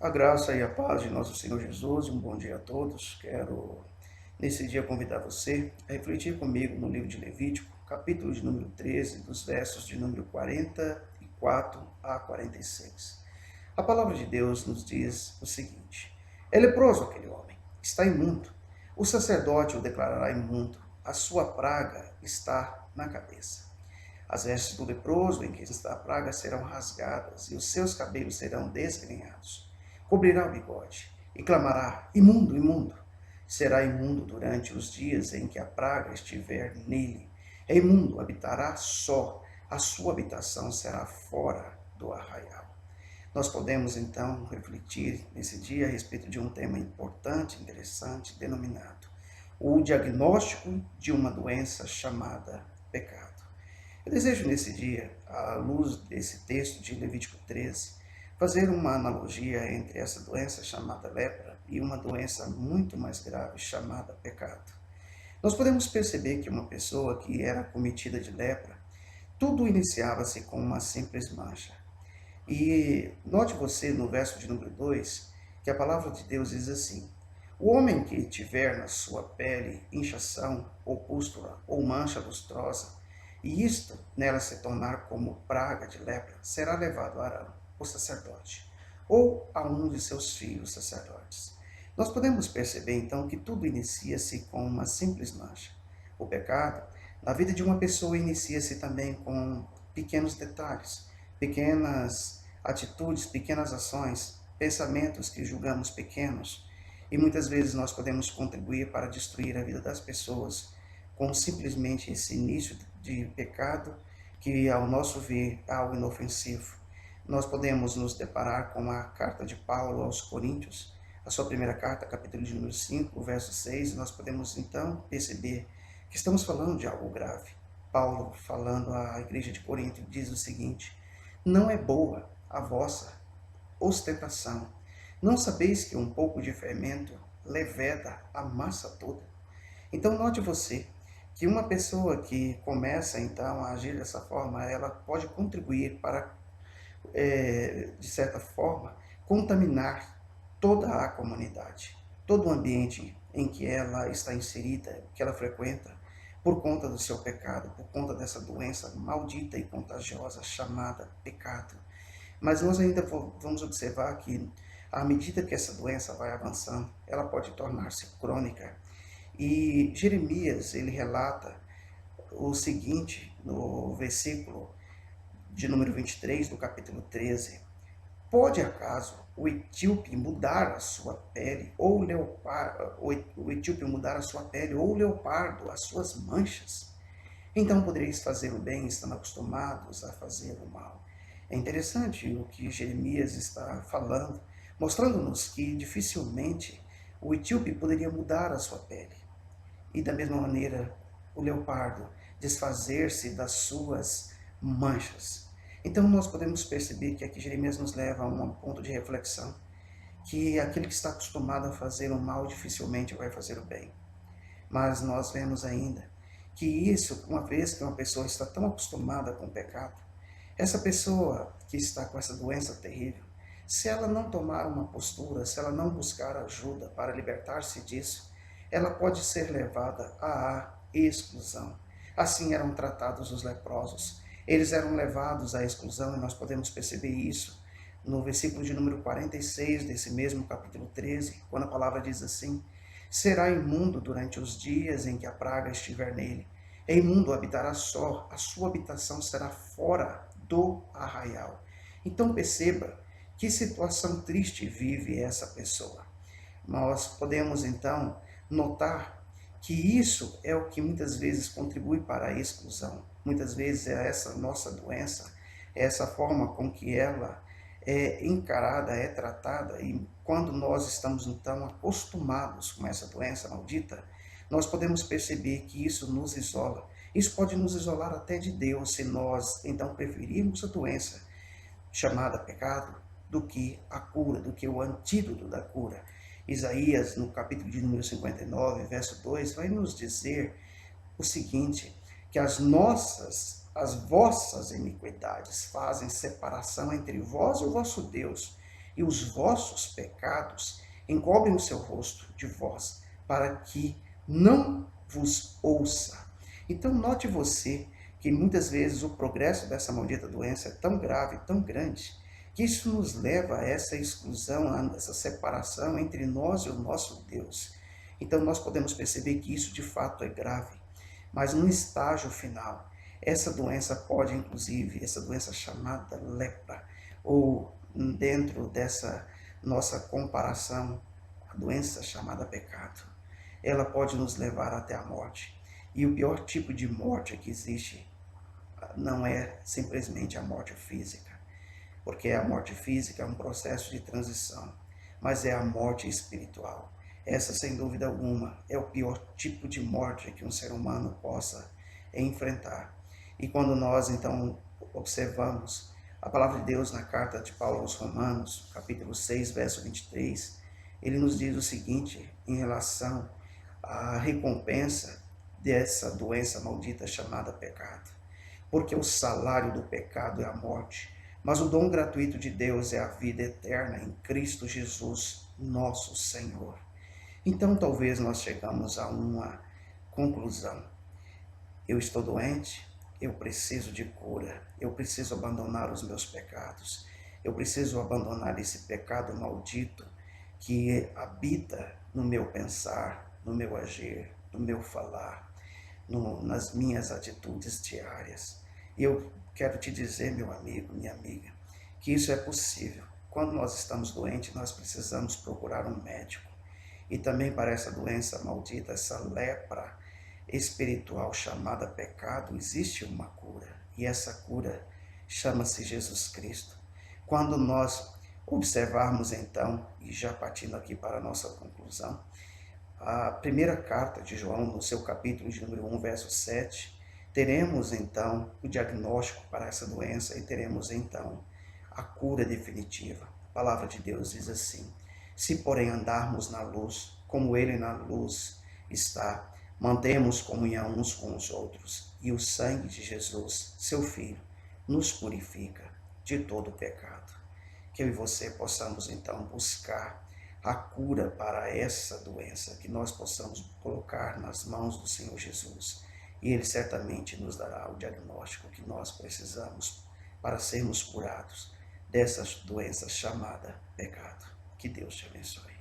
A graça e a paz de nosso Senhor Jesus, um bom dia a todos. Quero, nesse dia, convidar você a refletir comigo no livro de Levítico, capítulo de número 13, dos versos de número 44 a 46. A palavra de Deus nos diz o seguinte: é leproso aquele homem, está imundo. O sacerdote o declarará imundo, a sua praga está na cabeça. As vestes do leproso em que está a praga serão rasgadas, e os seus cabelos serão desgrenhados. Cobrirá o bigode, e clamará: imundo, imundo. Será imundo durante os dias em que a praga estiver nele. É imundo, habitará só, a sua habitação será fora do arraial. Nós podemos, então, refletir nesse dia a respeito de um tema importante, interessante, denominado o diagnóstico de uma doença chamada pecado. Eu desejo nesse dia, à luz desse texto de Levítico 13, fazer uma analogia entre essa doença chamada lepra e uma doença muito mais grave chamada pecado. Nós podemos perceber que uma pessoa que era acometida de lepra, tudo iniciava-se com uma simples mancha. E note você no verso de número 2, que a palavra de Deus diz assim: o homem que tiver na sua pele inchação, ou pústula, ou mancha lustrosa, e isto nela se tornar como praga de lepra, será levado a Arão, o sacerdote, ou a um de seus filhos sacerdotes. Nós podemos perceber então que tudo inicia-se com uma simples mancha. O pecado, na vida de uma pessoa, inicia-se também com pequenos detalhes, pequenas atitudes, pequenas ações, pensamentos que julgamos pequenos, e muitas vezes nós podemos contribuir para destruir a vida das pessoas com simplesmente esse início de pecado que, ao nosso ver, é algo inofensivo. Nós podemos nos deparar com a carta de Paulo aos Coríntios, a sua primeira carta, capítulo de número 5, verso 6, e nós podemos então perceber que estamos falando de algo grave. Paulo, falando à igreja de Corinto, diz o seguinte: não é boa a vossa ostentação. Não sabeis que um pouco de fermento leveda a massa toda? Então note você que uma pessoa que começa então a agir dessa forma, ela pode contribuir para, de certa forma, contaminar toda a comunidade, todo o ambiente em que ela está inserida, que ela frequenta, por conta do seu pecado, por conta dessa doença maldita e contagiosa chamada pecado. Mas nós ainda vamos observar que, à medida que essa doença vai avançando, ela pode tornar-se crônica. E Jeremias, ele relata o seguinte no versículo de número 23 do capítulo 13: pode acaso o etíope mudar a sua pele, ou o etíope mudar a sua pele, ou o leopardo as suas manchas? Então podereis fazer o bem, estando acostumados a fazer o mal. É interessante o que Jeremias está falando, mostrando-nos que dificilmente o etíope poderia mudar a sua pele. E da mesma maneira, o leopardo desfazer-se das suas manchas. Então nós podemos perceber que aqui Jeremias nos leva a um ponto de reflexão, que aquele que está acostumado a fazer o mal dificilmente vai fazer o bem. Mas nós vemos ainda que isso, uma vez que uma pessoa está tão acostumada com o pecado, essa pessoa que está com essa doença terrível, se ela não tomar uma postura, se ela não buscar ajuda para libertar-se disso, ela pode ser levada à exclusão. Assim eram tratados os leprosos. Eles eram levados à exclusão, e nós podemos perceber isso no versículo de número 46 desse mesmo capítulo 13, quando a palavra diz assim: será imundo durante os dias em que a praga estiver nele. É imundo, habitará só, a sua habitação será fora do arraial. Então perceba que situação triste vive essa pessoa. Nós podemos então notar que isso é o que muitas vezes contribui para a exclusão. Muitas vezes é essa nossa doença, é essa forma com que ela é encarada, é tratada, e quando nós estamos então acostumados com essa doença maldita, nós podemos perceber que isso nos isola. Isso pode nos isolar até de Deus, se nós então preferirmos a doença chamada pecado do que a cura, do que o antídoto da cura. Isaías, no capítulo de número 59, verso 2, vai nos dizer o seguinte: que as vossas iniquidades fazem separação entre vós e o vosso Deus, e os vossos pecados encobrem o seu rosto de vós, para que não vos ouça. Então note você que muitas vezes o progresso dessa maldita doença é tão grave, tão grande, que isso nos leva a essa exclusão, a essa separação entre nós e o nosso Deus. Então nós podemos perceber que isso de fato é grave, mas no estágio final, essa doença pode inclusive, essa doença chamada lepra, ou dentro dessa nossa comparação, a doença chamada pecado, ela pode nos levar até a morte. E o pior tipo de morte que existe não é simplesmente a morte física, porque a morte física é um processo de transição, mas é a morte espiritual. Essa, sem dúvida alguma, é o pior tipo de morte que um ser humano possa enfrentar. E quando nós, então, observamos a palavra de Deus na carta de Paulo aos Romanos, capítulo 6, verso 23, ele nos diz o seguinte em relação à recompensa dessa doença maldita chamada pecado. Porque o salário do pecado é a morte, mas o dom gratuito de Deus é a vida eterna em Cristo Jesus, nosso Senhor. Então talvez nós chegamos a uma conclusão. Eu estou doente, eu preciso de cura, eu preciso abandonar os meus pecados, eu preciso abandonar esse pecado maldito que habita no meu pensar, no meu agir, no meu falar, nas minhas atitudes diárias. Eu quero te dizer, meu amigo, minha amiga, que isso é possível. Quando nós estamos doentes, nós precisamos procurar um médico. E também para essa doença maldita, essa lepra espiritual chamada pecado, existe uma cura. E essa cura chama-se Jesus Cristo. Quando nós observarmos então, e já partindo aqui para a nossa conclusão, a primeira carta de João, no seu capítulo de número 1, verso 7, teremos então o diagnóstico para essa doença e teremos então a cura definitiva. A palavra de Deus diz assim: se porém andarmos na luz, como ele na luz está, mantemos comunhão uns com os outros, e o sangue de Jesus, seu Filho, nos purifica de todo pecado. Que eu e você possamos então buscar a cura para essa doença, que nós possamos colocar nas mãos do Senhor Jesus. E Ele certamente nos dará o diagnóstico que nós precisamos para sermos curados dessa doença chamada pecado. Que Deus te abençoe.